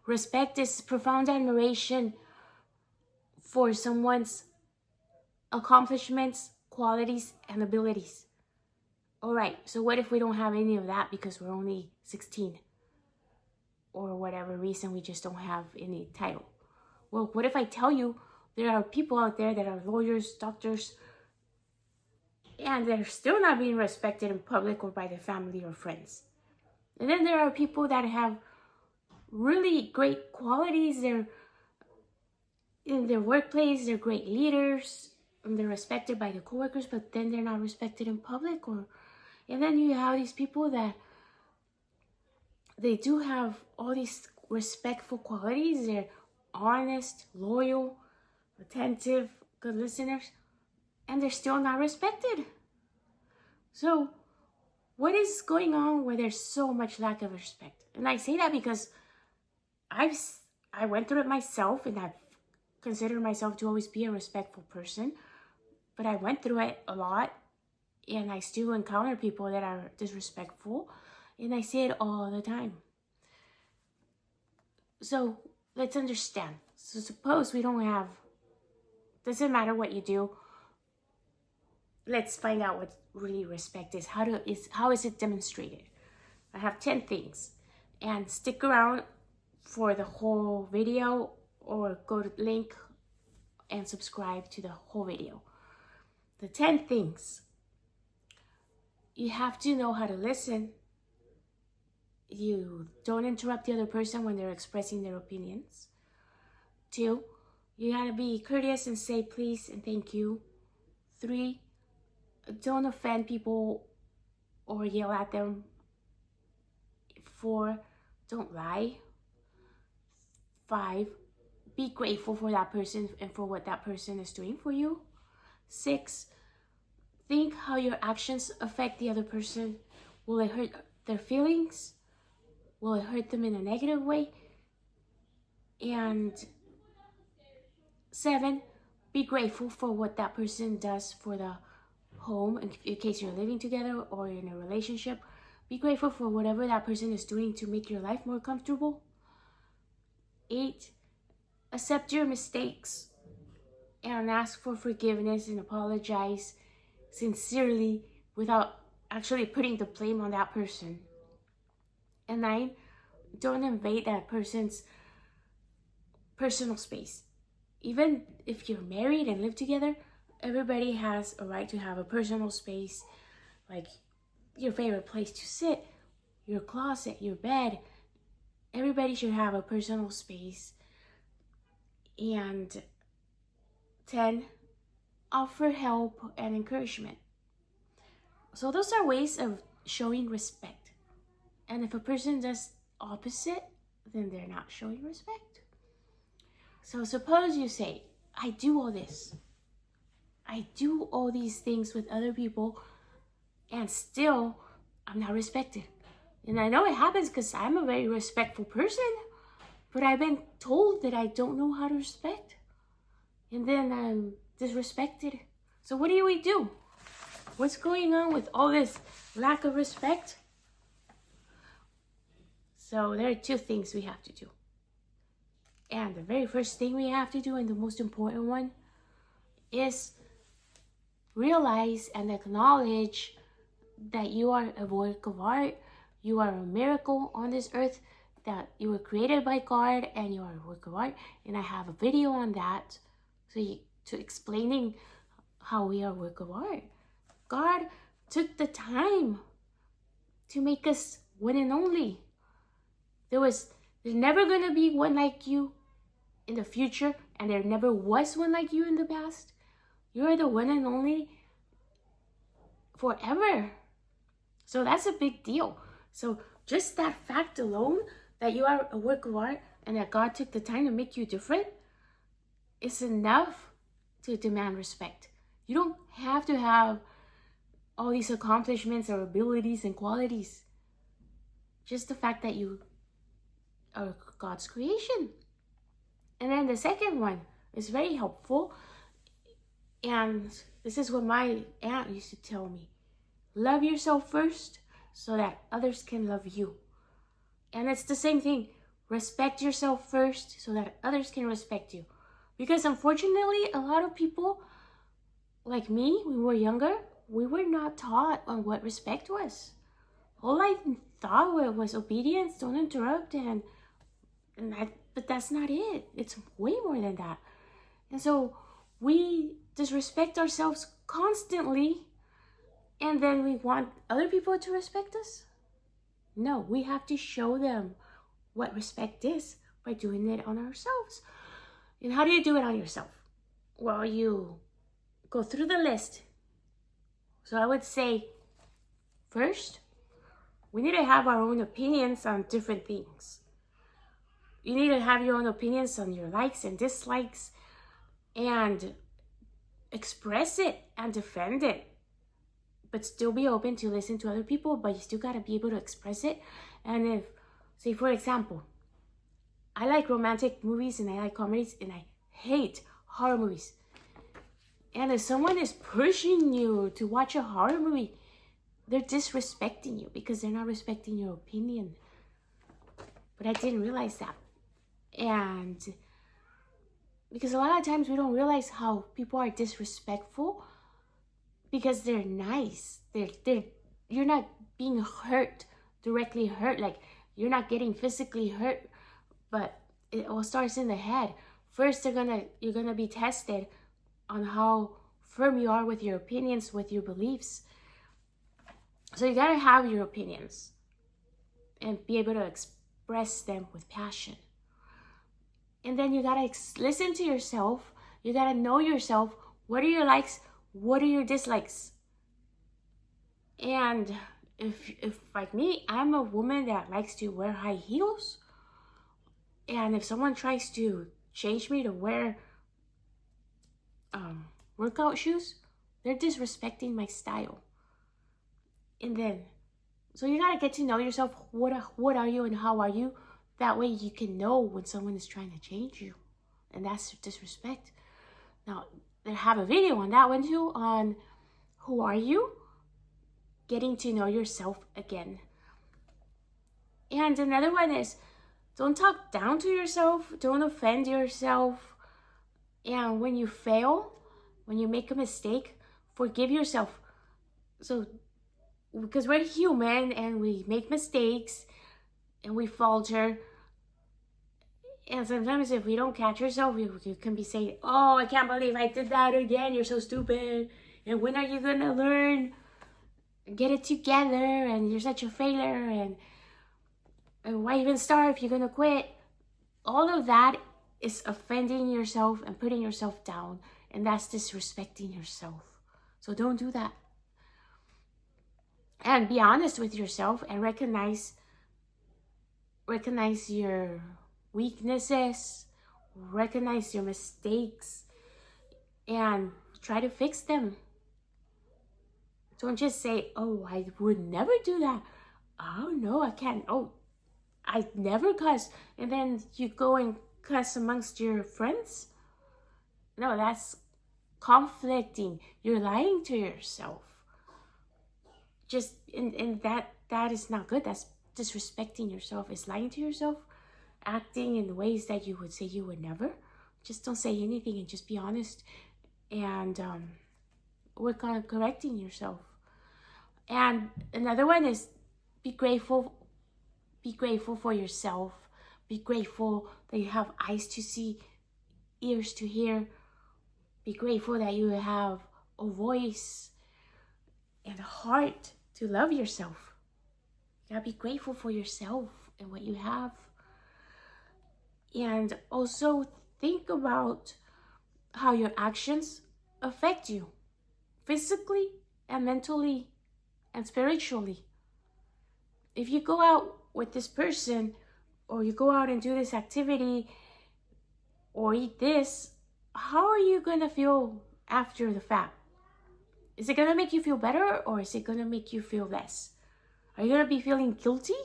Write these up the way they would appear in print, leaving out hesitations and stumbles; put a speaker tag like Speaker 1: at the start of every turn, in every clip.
Speaker 1: Respect is profound admiration for someone's accomplishments, qualities, and abilities. All right, so what if we don't have any of that because we're only 16? Or whatever reason, we just don't have any title. Well, what if I tell you there are people out there that are lawyers, doctors, and they're still not being respected in public or by their family or friends? And then there are people that have really great qualities. They're in their workplace, they're great leaders, and they're respected by their coworkers, but then they're not respected in public. And then you have these people that they do have all these respectful qualities. They're honest, loyal, attentive, good listeners, and they're still not respected. So what is going on where there's so much lack of respect? And I say that because I went through it myself, and I've considered myself to always be a respectful person, but I went through it a lot, and I still encounter people that are disrespectful, and I see it all the time. So let's understand. So suppose we don't have, doesn't matter what you do, let's find out what really respect is. How is it demonstrated? I have 10 things, and stick around for the whole video, or go to link and subscribe to the whole video. The 10 things. You have to know how to listen. You don't interrupt the other person when they're expressing their opinions. 2, you gotta be courteous and say please and thank you. 3, don't offend people or yell at them. 4, don't lie. 5, be grateful for that person and for what that person is doing for you. 6, think how your actions affect the other person. Will it hurt their feelings? Will it hurt them in a negative way? And 7, be grateful for what that person does for the home, in case you're living together or in a relationship. Be grateful for whatever that person is doing to make your life more comfortable. 8, accept your mistakes and ask for forgiveness and apologize sincerely without actually putting the blame on that person. And 9, don't invade that person's personal space. Even if you're married and live together, everybody has a right to have a personal space, like your favorite place to sit, your closet, your bed. Everybody should have a personal space. And 10, offer help and encouragement. So those are ways of showing respect. And if a person does opposite, then they're not showing respect. So suppose you say, I do all this. I do all these things with other people, and still I'm not respected. And I know it happens because I'm a very respectful person, but I've been told that I don't know how to respect. And then I'm disrespected. So what do we do? What's going on with all this lack of respect? So there are 2 things we have to do. And the very first thing we have to do, and the most important one, is realize and acknowledge that you are a work of art. You are a miracle on this earth, that you were created by God, and you are a work of art. And I have a video on that to explaining how we are a work of art. God took the time to make us one and only. There's never going to be one like you in the future, and there never was one like you in the past. You are the one and only forever. So that's a big deal. So just that fact alone, that you are a work of art and that God took the time to make you different, is enough to demand respect. You don't have to have all these accomplishments or abilities and qualities. Just the fact that you are God's creation. And then the second one is very helpful. And this is what my aunt used to tell me. Love yourself first so that others can love you. And it's the same thing Respect yourself first so that others can respect you. Because unfortunately, a lot of people like me, when we were younger, we were not taught on what respect was. All I thought was obedience, don't interrupt, but that's not it. It's way more than that. And so we disrespect ourselves constantly, and then we want other people to respect us? No, we have to show them what respect is by doing it on ourselves. And how do you do it on yourself? Well, you go through the list. So I would say, first, we need to have our own opinions on different things. You need to have your own opinions on your likes and dislikes and express it and defend it, but still be open to listen to other people, but you still got to be able to express it. And if, say for example, I like romantic movies and I like comedies and I hate horror movies. And if someone is pushing you to watch a horror movie, they're disrespecting you because they're not respecting your opinion. But I didn't realize that. And because a lot of times we don't realize how people are disrespectful because they're nice. You're not being directly hurt, like you're not getting physically hurt, but it all starts in the head. First, you're gonna be tested on how firm you are with your opinions, with your beliefs. So you gotta have your opinions and be able to express them with passion. And then you gotta listen to yourself. You gotta know yourself. What are your likes? What are your dislikes? And if like me, I'm a woman that likes to wear high heels. And if someone tries to change me to wear workout shoes, they're disrespecting my style. And then, so you gotta get to know yourself. What are you and how are you? That way you can know when someone is trying to change you. And that's disrespect. Now, I have a video on that one too, on who are you? Getting to know yourself again. And another one is, don't talk down to yourself. Don't offend yourself. And when you fail, when you make a mistake, forgive yourself. So, because we're human and we make mistakes and we falter. And sometimes if we don't catch ourselves, you can be saying, oh, I can't believe I did that again. You're so stupid. And when are you going to learn? Get it together. And you're such a failure. And why even start if you're going to quit? All of that is offending yourself and putting yourself down. And that's disrespecting yourself. So don't do that. And be honest with yourself and recognize your weaknesses, recognize your mistakes, and try to fix them. Don't just say, oh, I would never do that. Oh, no, I can't. Oh, I never cuss. And then you go and cuss amongst your friends. No, that's conflicting. You're lying to yourself. And that is not good. That's disrespecting yourself. It's lying to yourself, acting in ways that you would say you would never. Just don't say anything and just be honest and work on correcting yourself. And another one is be grateful. Be grateful for yourself. Be grateful that you have eyes to see, ears to hear. Be grateful that you have a voice and a heart to love yourself. You gotta be grateful for yourself and what you have. And also think about how your actions affect you physically and mentally and spiritually. If you go out with this person or you go out and do this activity or eat this, how are you going to feel after the fact? Is it going to make you feel better or is it going to make you feel less? Are you going to be feeling guilty?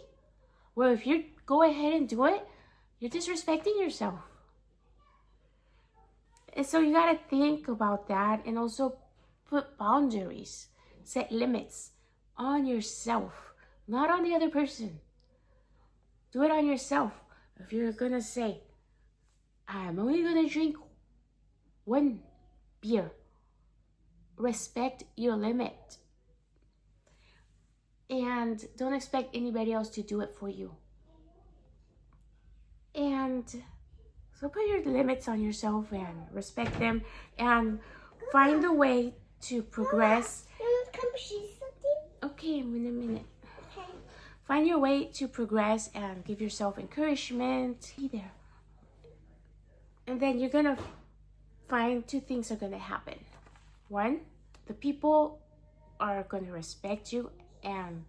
Speaker 1: Well, if you go ahead and do it, you're disrespecting yourself. And so you got to think about that and also put boundaries, set limits on yourself, not on the other person. Do it on yourself. If you're gonna say, I'm only gonna drink one beer, respect your limit. And don't expect anybody else to do it for you. And so put your limits on yourself and respect them and find a way to progress.
Speaker 2: Come see something?
Speaker 1: Okay, in a minute.
Speaker 2: Okay.
Speaker 1: Find your way to progress and give yourself encouragement. Be there. And then you're gonna find two things are gonna happen. One, the people are gonna respect you and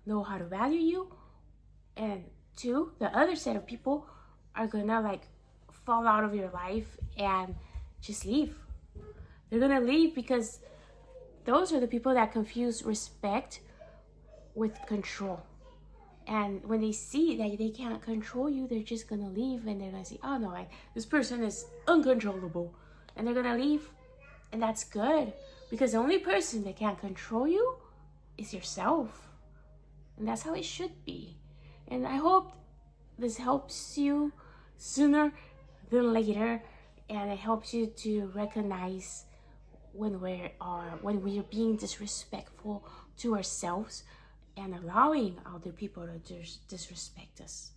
Speaker 1: know how to value you. And two, the other set of people are gonna like fall out of your life and just leave. They're gonna leave because those are the people that confuse respect with control. And when they see that they can't control you, they're just gonna leave and they're gonna say, oh no, this person is uncontrollable. And they're gonna leave. And that's good because the only person that can't control you is yourself. And that's how it should be. And I hope this helps you sooner than later. And it helps you to recognize when we are being disrespectful to ourselves and allowing other people to disrespect us.